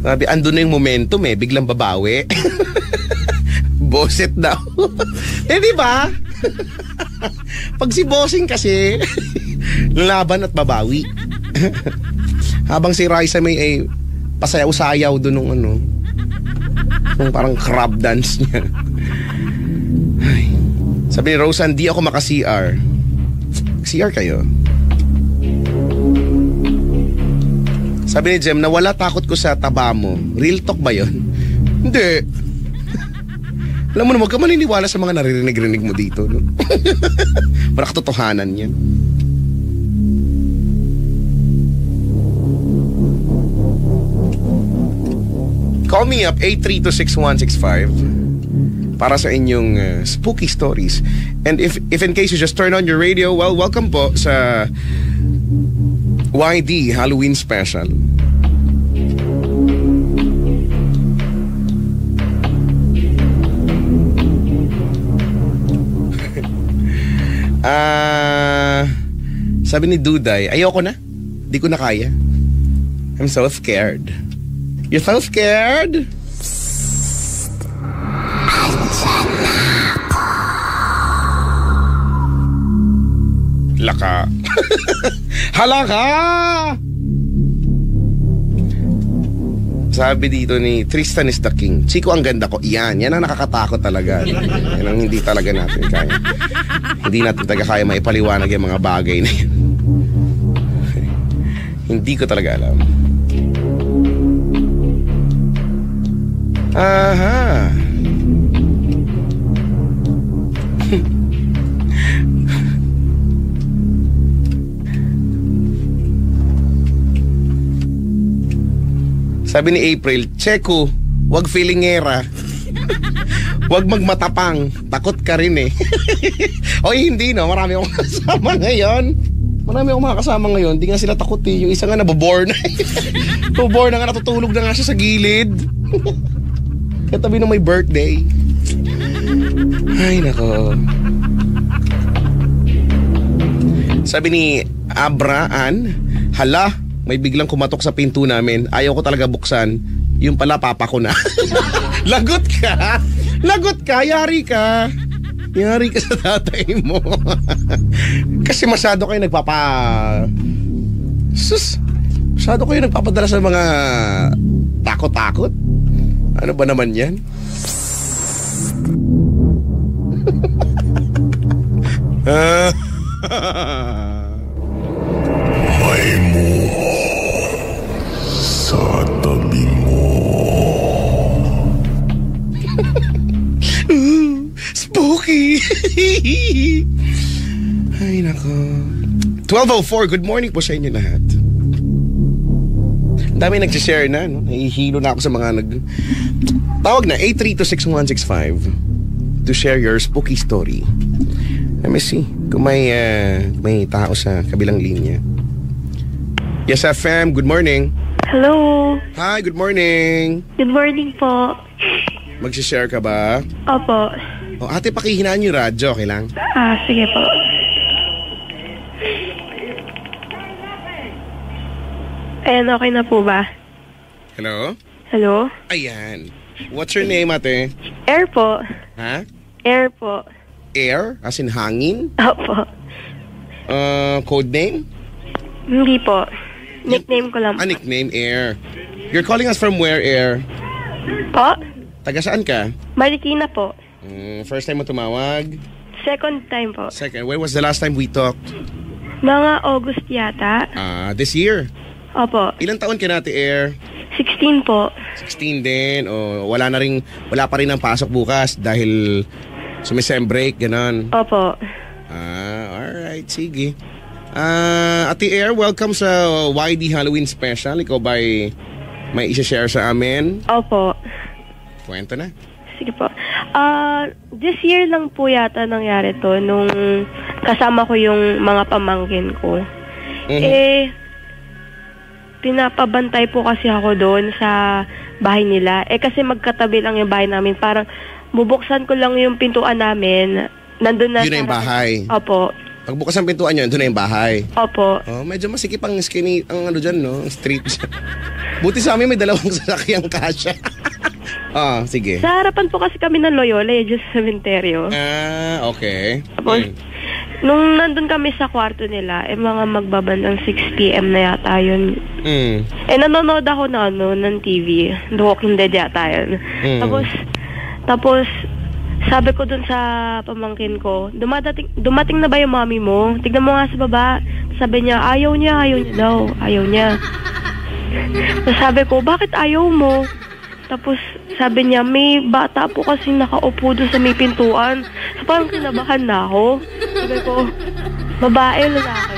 Sabi, andun na yung momentum eh, biglang babawi. Boset daw. Eh di ba? Pag si bossing kasi, lalaban at babawi. Habang si Raisa may pasayaw-sayaw doon nung nung parang crab dance niya. Ay, Sabi ni Rosan, di ako maka-CR. CR kayo? Sabi ni Jem, nawala takot ko sa taba mo. Real talk ba yun? Hindi. Alam mo na, huwag ka maniniwala sa mga naririnig-rinig mo dito. No? Para katotohanan yan. Call me up, 8326165 para sa inyong spooky stories. And if in case you just turn on your radio, well, welcome po sa YD Halloween Special. Sabi ni Duday, ayoko na. Di ko na kaya. I'm so scared. You're so scared? Laka. Halaka! Sabi dito ni Tristan is the king. Chico, ang ganda ko. Yan ang nakakatakot talaga. Yan ang hindi talaga natin kaya. Hindi natin talaga kaya maipaliwanag yung mga bagay na yan. Hindi ko talaga alam. Aha. Sabi ni April, Checo, wag feelingera. Wag magmatapang. Takot ka rin eh. Oy, hindi no. Marami akong kasama ngayon. Hindi nga sila takot eh. Yung isa nga nabobore na. Nabobore na nga, natutulog na nga siya sa gilid. Katabi ng may birthday. Ay, nako. Sabi ni Abraan, hala, may biglang kumatok sa pinto namin. Ayaw ko talaga buksan. Yung pala, papa ko na. Lagot ka. Yari ka sa tatay mo. Kasi masyado kayo nagpapadala sa mga takot-takot. Ano ba naman yan? May mo sa tabi mo. Spooky. Ay nako. 12:04, good morning po sa inyo lahat. Ang dami nagsishare na, no? Nahihilo na ako sa mga tawag na 8326165 to share your spooky story. Let me see kung may tao sa kabilang linya. Yes, FM, good morning. Hello. Hi, good morning. Good morning po. Magsishare ka ba? Opo. O, ate, pakihinaan yung radyo, okay lang? Sige po. Ayan, okay na po ba? Hello? Hello? Ayan. What's your name, ate? Air po. Ha? Air po. Air? As in hangin? Opo. Code name? Hindi po. Nickname ko lang po. Nickname, Air. You're calling us from where, Air? Po? Taga saan ka? Marikina po. First time mo tumawag? Second time po. Second. When was the last time we talked? Mga August yata. This year? Opo. Ilang taon ka na, Ate Air? 16 po. 16 din. O wala pa rin ang pasok bukas dahil sumisem break, ganon. Opo. Alright, sige. Ate Air, welcome sa YD Halloween Special. Ikaw ba'y may isa-share sa amin? Opo. Kwento na. Sige po. This year lang po yata nangyari to nung kasama ko yung mga pamangkin ko. Mm-hmm. Pinapabantay po kasi ako doon sa bahay nila. Kasi magkatabi lang yung bahay namin. Parang bubuksan ko lang yung pintuan namin. Nandun na. Yun na yung bahay? Opo. Pagbukas ang pintuan nyo, doon na yung bahay? Opo. Medyo masikip ang skinny, ang ano dyan, no? Street. Buti sa amin may dalawang sasakyang kasya. Sige. Sa harapan po kasi kami ng Loyola, just sa cementerio. Okay. Tapos, nung nandun kami sa kwarto nila, mga magbabandang 6 p.m. na yata yun. Nanonood ako ng TV. The Walking Dead yata yun. Tapos, sabi ko dun sa pamangkin ko, dumating na ba yung mami mo? Tignan mo nga sa baba. Sabi niya, ayaw niya daw. Ayaw niya. So, sabi ko, bakit ayaw mo? Tapos sabi niya, may bata po kasi nakaupo dun sa may pintuan. So, parang kinabahan na ako. Sabi ko, babae, lalaki.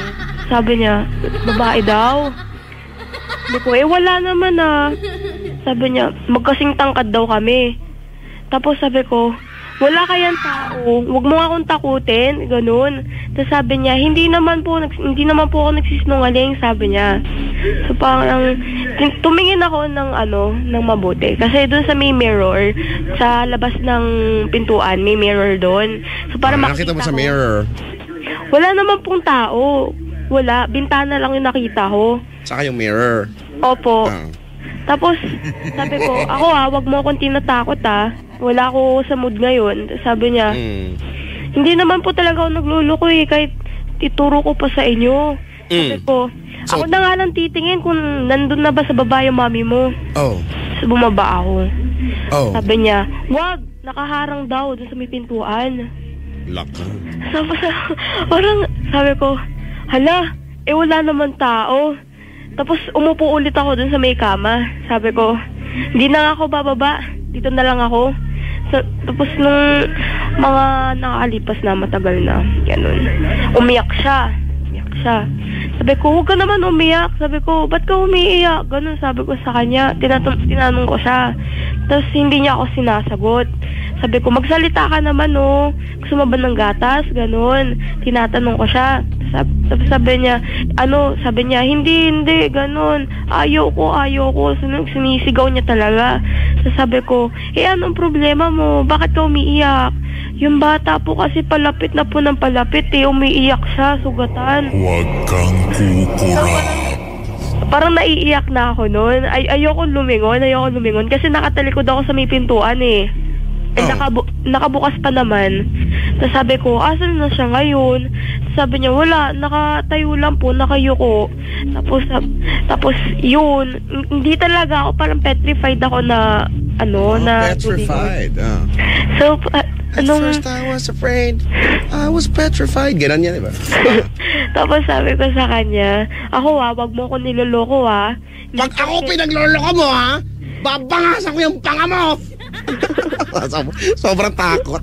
Sabi niya, babae daw. Sabi ko, wala naman Sabi niya, magkasing tangkad daw kami. Tapos sabi ko, wala kayang tao, wag mo akong takutin, ganun. Tapos sabi niya, hindi naman po ako nagsisinungaling, sabi niya. So parang tumingin ako ng mabuti. Kasi doon sa may mirror, sa labas ng pintuan, may mirror doon. So para nakita mo sa mirror? Wala naman pong tao. Wala, bintana lang yung nakita ko. Saka yung mirror? Opo. Tapos, sabi ko, ako wag mo akong tinatakot wala ako sa mood ngayon. Sabi niya, hindi naman po talaga ako nagluloko kahit ituro ko pa sa inyo. Sabi ko, ako na nga lang titingin kung nandun na ba sa baba yung mami mo. So, bumaba ako. Sabi niya, wag, nakaharang daw dun sa may pintuan. Laka. Parang, sabi ko, hala, wala naman tao. Tapos umupo ulit ako dun sa may kama. Sabi ko, hindi na nga ako bababa. Dito na lang ako. Tapos nung mga nakakalipas na matagal na, ganun. Umiyak siya. Sabi ko, huwag ka naman umiyak. Sabi ko, ba't ka umiiyak? Ganun sabi ko sa kanya. Tinanong ko siya. Tapos hindi niya ako sinasagot. Sabi ko, magsalita ka naman Gusto mo ba ng gatas? Ganun. Tinatanong ko siya. Sabi niya, sabi niya, hindi, ganun. Ayaw ko. Sinisigaw niya talaga. Sabi ko, anong problema mo? Bakit ka umiiyak? Yung bata po kasi palapit na po ng palapit umiiyak siya, sugatan. Huwag kang kukurap. Parang naiiyak na ako noon. Ayoko lumingon kasi nakatalikod ako sa may pintuan nakabukas pa naman. Tapos sabi ko, asan na siya ngayon? Sabi niya, wala, nakatayo lang po, nakayuko. Tapos yun, hindi talaga ako, parang petrified ako na petrified. So, at first I was afraid. I was petrified. Ganun yan, diba? Tapos sabi ko sa kanya, ako wag mo ko niloloko Pag ako pinagloloko mo babangasan ko yung panga mo. Sobrang takot.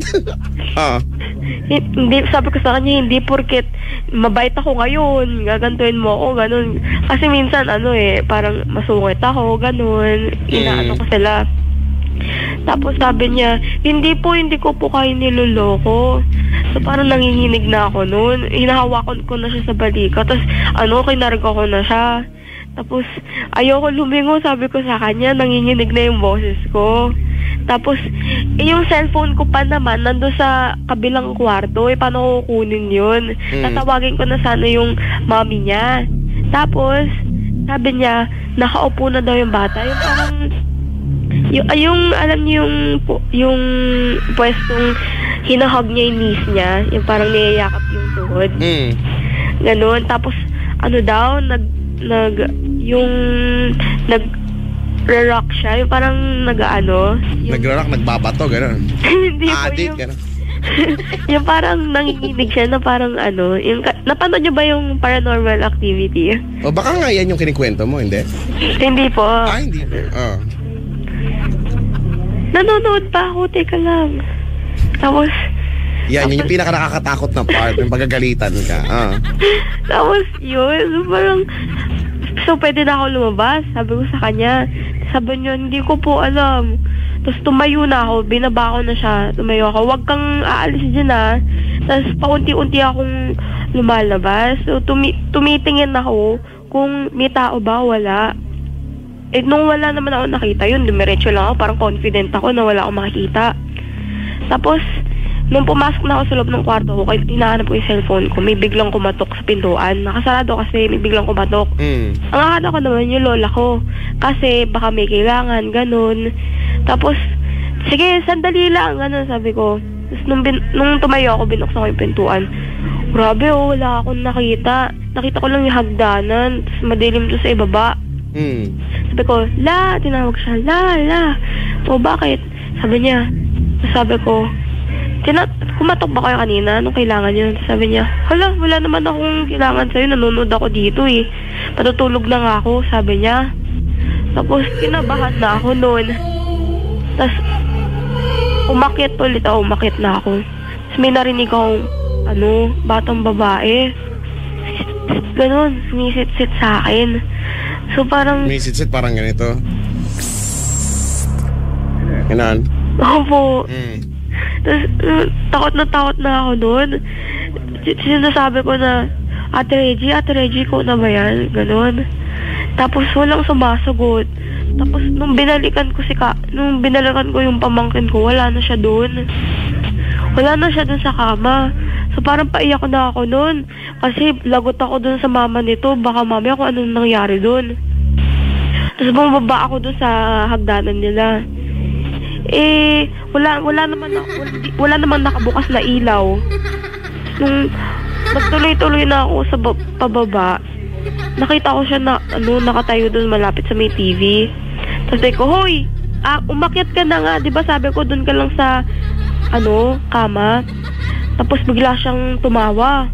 Hindi, sabi ko sa kanya, hindi porket mabait ako ngayon, gagantuin mo ako, ganun. Kasi minsan, parang masungit ako, ganun. Inaano ko sila. Tapos sabi niya, hindi ko po kayo niloloko. So parang nanginginig na ako noon. Hinahawakan ko na siya sa balikat. Tapos kinarga ko na siya. Tapos ayoko lumingon, sabi ko sa kanya, nanginginig na yung boses ko. Tapos yung cellphone ko pa naman nandun sa kabilang kwarto. Paano ko kunin yun? Tatawagin ko na sana yung mami niya. Tapos sabi niya, nakaupo na daw yung bata. Yung parang yung alam niyo yung pwestong hinahog niya yung niece niya, yung parang niyayakap yung tuhod. Ganun. Tapos daw nag-rock siya, yung parang nag-rock, nagbabato, gano'n. Hindi po adik, gano'n. Yung parang nanginginig siya na parang napanood niyo ba yung Paranormal Activity? O baka nga yan yung kinikwento mo, hindi? Hindi po. Hindi po. Nanonood pa ako, teka lang. Tapos yun yung pinaka nakakatakot na part, yung pagagalitan ka. Tapos yun, parang pwede na ako lumabas, sabi ko sa kanya. Sabi niya, hindi ko po alam. Tapos tumayo na ako, binaba ko na siya, tumayo ako, wag kang aalis dyan Tapos paunti-unti akong lumalabas. So tumitingin ako kung may tao ba, wala. Nung wala naman ako nakita yun, dumiretso lang ako, parang confident ako na wala akong makikita. Tapos nung pumasok na ako sa loob ng kwarto ko, hinahanap ko yung cellphone ko, may biglang kumatok sa pintuan. Nakasarado kasi, may biglang kumatok. Ang akala ko naman yung lola ko, kasi baka may kailangan, ganun. Tapos, sige, sandali lang, ganun, sabi ko. Tapos nung tumayo ako, binuksan ko yung pintuan. Grabe, wala akong nakita. Nakita ko lang yung hagdanan, tapos madilim to sa ibaba. Sabi ko, tinawag siya, la. O bakit? Sabi niya, sabi ko, kumatok ba kayo kanina? Anong kailangan yun? Sabi niya, hala, wala naman akong kailangan sa'yo. Nanonood ako dito eh. Patutulog na nga ako, sabi niya. Tapos, kinabahan na ako noon. Tapos, umakyat na ako. Tapos, may narinig akong, batang babae. Ganon, sumisit-sit sa akin. So, parang... Sumisit-sit parang ganito? Ganon? Opo. Tapos, takot na ako noon. Sinasabi ko na, Ate Reggie, ko na ba yan? Ganon. Tapos, walang sumasagot. Tapos, nung binalikan ko yung pamangkin ko, wala na siya doon. Wala na siya doon sa kama. So, parang paiyak na ako noon. Kasi, lagot ako doon sa mama nito. Baka mamaya kung anong nangyari doon. Tapos, bumaba ako doon sa hagdanan nila. Wala namang nakabukas na ilaw. Nung nagtuloy-tuloy na ako sa pababa, nakita ko siya na nakatayo doon malapit sa may TV. Tapos sabi ko, hoy, umakyat ka na nga, 'di ba? Sabi ko doon ka lang sa kama. Tapos bigla siyang tumawa.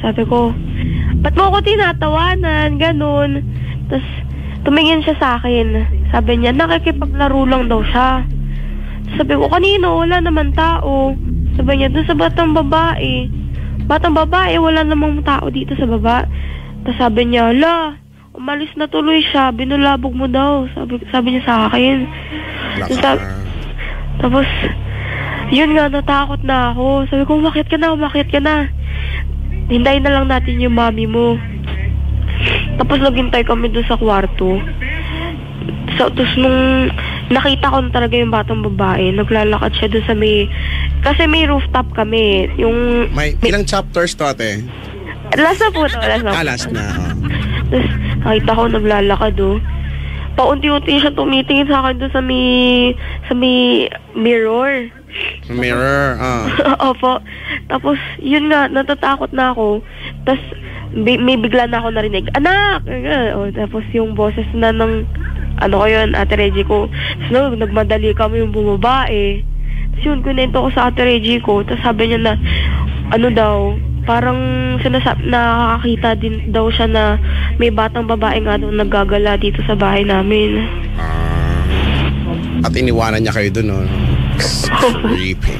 Sabi ko, ba't mo ako tinatawanan? Ganun. Tapos tumingin siya sa akin. Sabi niya, nakikipaglaro lang daw siya. Sabi ko, kanino? Wala naman tao. Sabi niya, doon sa batang babae. Wala namang tao dito sa baba. Tapos sabi niya, umalis na tuloy siya. Binulabog mo daw. Sabi niya sa akin. Tapos, yun nga, natakot na ako. Sabi ko, umakyat ka na. Hintayin na lang natin yung mami mo. Tapos naghintay kami doon sa kwarto. So, tapos nung nakita ko na talaga yung batang babae, naglalakad siya doon sa kasi may rooftop kami. May ilang chapters to, ate? Last na po to. Last na. Tapos nakita ko naglalakad paunti-unti siya tumitingin sa akin doon sa may mirror. Opo. Tapos, yun nga, natatakot na ako. Tapos, may bigla na ako narinig, anak! Tapos, yung boses na ng, Ate Reggie ko. So, nagmadali kami yung bumaba Tapos, yun, kunento ko sa Ate Reggie ko. Tapos, sabi niya na, parang nakakita din daw siya na may batang babae nga daw naggagala dito sa bahay namin. At iniwanan niya kayo dun, no? Creepy.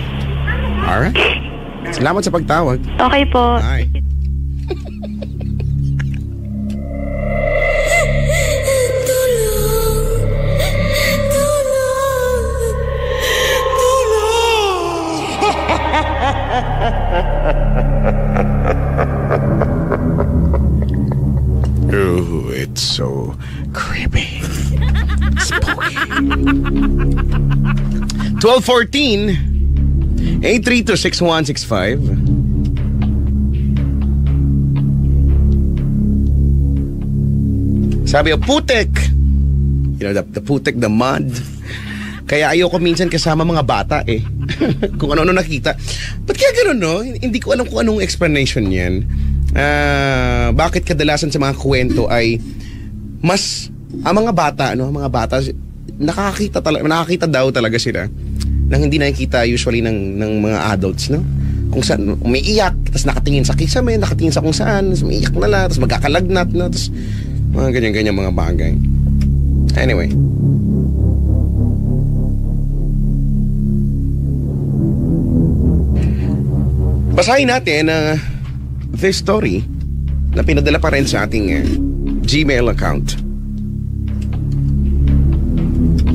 Alright. Salamat sa pagtawag. Okay po. Bye. Ooh, it's so creepy. Spooky. 1214 832-6165. Sabi o, putek. The putek, the mud. Kaya ayoko minsan kasama mga bata kung ano-ano nakita. Ba't kaya gano'n, no? Hindi ko alam kung anong explanation yan. Bakit kadalasan sa mga kwento ay mas ang mga bata nakakita daw talaga sila nang hindi nakikita usually ng mga adults, no? Kung saan umiiyak, tapos nakatingin sa kisame, nakatingin sa kung saan, tapos umiiyak na lang, tapos magkakalagnat, no? Tapos mga ganyan-ganyan mga bagay. Anyway, basahin natin this story na pinadala pa rin sa ating Gmail account.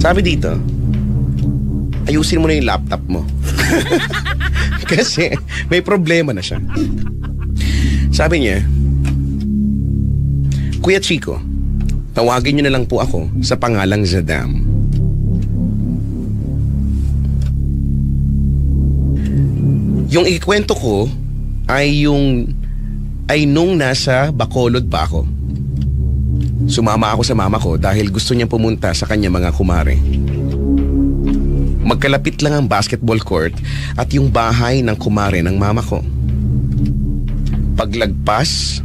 Sabi dito, ayusin mo na yung laptop mo. Kasi may problema na siya. Sabi niya, Kuya Chico, tawagin niyo na lang po ako sa pangalang Zadam. Yung ikikwento ko ay nung nasa Bacolod pa ako. Sumama ako sa mama ko dahil gusto niyang pumunta sa kanya mga kumare. Magkalapit lang ang basketball court at yung bahay ng kumare ng mama ko. Paglagpas,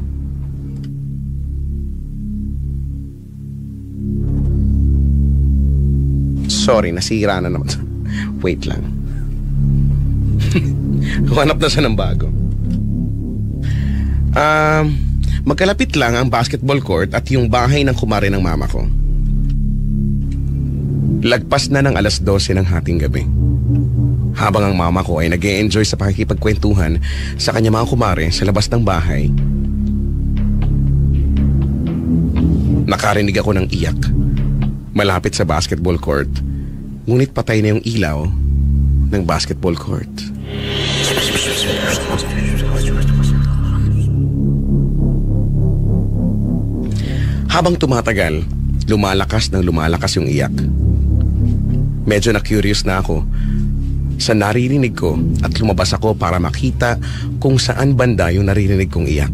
sorry, nasira na naman. Wait lang. Hanap na siya ng bago. Magkalapit lang ang basketball court at yung bahay ng kumare ng mama ko. Lagpas na ng 12:00 ng hating gabi. Habang ang mama ko ay nag-e-enjoy sa pakikipagkwentuhan sa kanya mga kumare sa labas ng bahay, nakarinig ako ng iyak malapit sa basketball court, ngunit patay na yung ilaw ng basketball court. Habang tumatagal, lumalakas yung iyak. Medyo na-curious na ako sa naririnig ko at lumabas ako para makita kung saan banda yung naririnig kong iyak.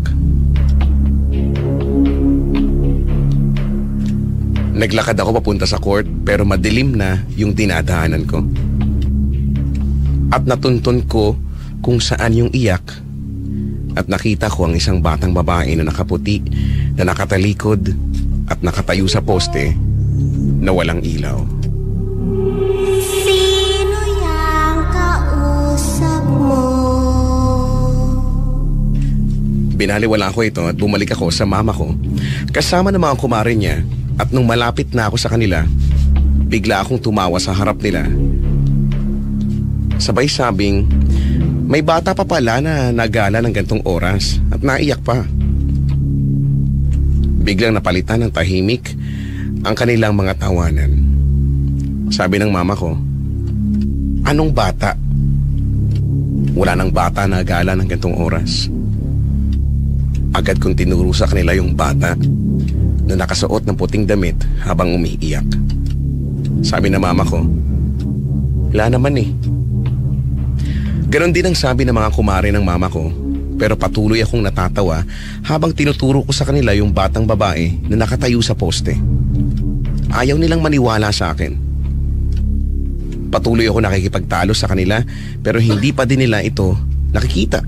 Naglakad ako papunta sa court pero madilim na yung dinadaanan ko. At natuntun ko kung saan yung iyak at nakita ko ang isang batang babae na nakaputi, na nakatalikod at nakatayo sa poste na walang ilaw. Sino yang kausap mo? Binaliwala ko ito at bumalik ako sa mama ko kasama ng mga kumare niya, at nung malapit na ako sa kanila, bigla akong tumawa sa harap nila. Sabay sabing, may bata pa pala na nagala ng gantong oras at naiyak pa. Biglang napalitan ng tahimik ang kanilang mga tawanan. Sabi ng mama ko, anong bata? Wala nang bata na gala ng gantong oras. Agad kong tinuro sa kanila yung bata na nakasuot ng puting damit habang umiiyak. Sabi ng mama ko, wala naman eh. Ganon din ang sabi ng mga kumare ng mama ko, pero patuloy akong natatawa habang tinuturo ko sa kanila yung batang babae na nakatayo sa poste. Ayaw nilang maniwala sa akin. Patuloy ako nakikipagtalo sa kanila pero hindi pa din nila ito nakikita.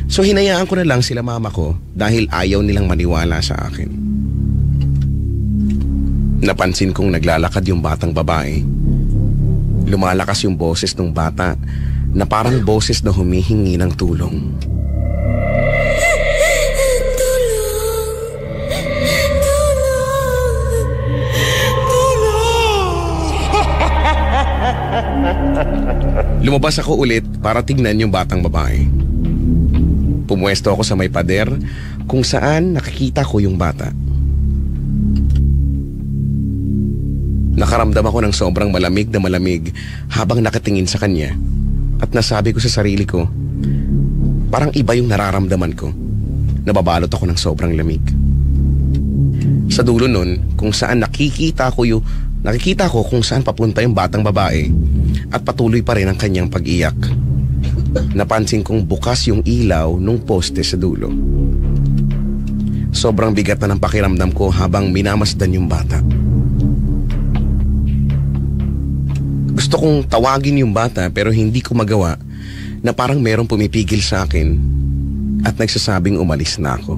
So hinayaan ko na lang sila mama ko dahil ayaw nilang maniwala sa akin. Napansin kong naglalakad yung batang babae. Lumalakas yung boses ng bata na parang boses na humihingi ng tulong. Lumabas ako ulit para tignan yung batang babae. Pumuesto ako sa may pader kung saan nakikita ko yung bata. Nakaramdam ako ng sobrang malamig na malamig habang nakatingin sa kanya, at nasabi ko sa sarili ko, parang iba yung nararamdaman ko. Nababalot ako ng sobrang lamig. Sa dulo nun, kung saan nakikita ko kung saan papunta yung batang babae at patuloy pa rin ang kanyang pag-iyak. Napansin kong bukas yung ilaw nung poste sa dulo. Sobrang bigat na ng pakiramdam ko habang minamasdan yung bata. Gusto kong tawagin yung bata pero hindi ko magawa, na parang merong pumipigil sa akin at nagsasabing umalis na ako.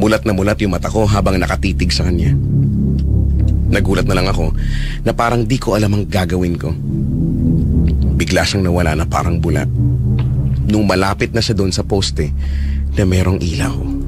Mulat na mulat yung mata ko habang nakatitig sa kanya. Nagulat na lang ako na parang di ko alam ang gagawin ko. Bigla siyang nawala na parang bula nung malapit na siya doon sa poste na merong ilaw.